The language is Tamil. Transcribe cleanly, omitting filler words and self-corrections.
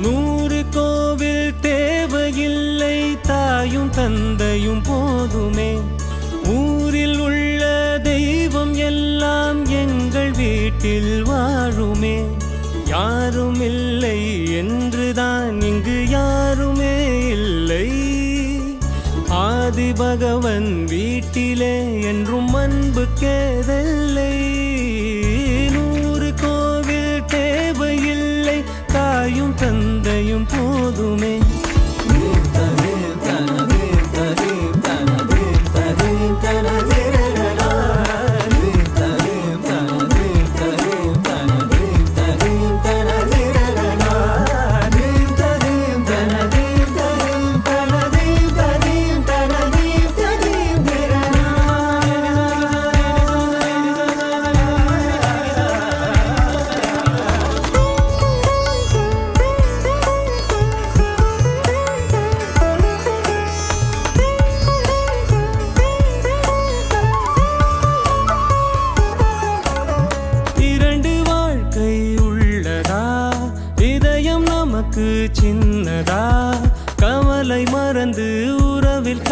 100 கோவில் தேவையில்லை, தாயும் தந்தையும் போதுமே. ஊரில் உள்ள தெய்வம் எல்லாம் எங்கள் வீட்டில் வாழுமே. யாரும் இல்லை என்றுதான் இங்கு யாருமே இல்லை. ஆதி பகவன் வீட்டிலே என்றும் அன்பு கேதல்லை. 100 கோவில் தேவையில்லை, தாயும் தந்தையும் போதுமே. சின்னதா கவலை மறந்து உறவில்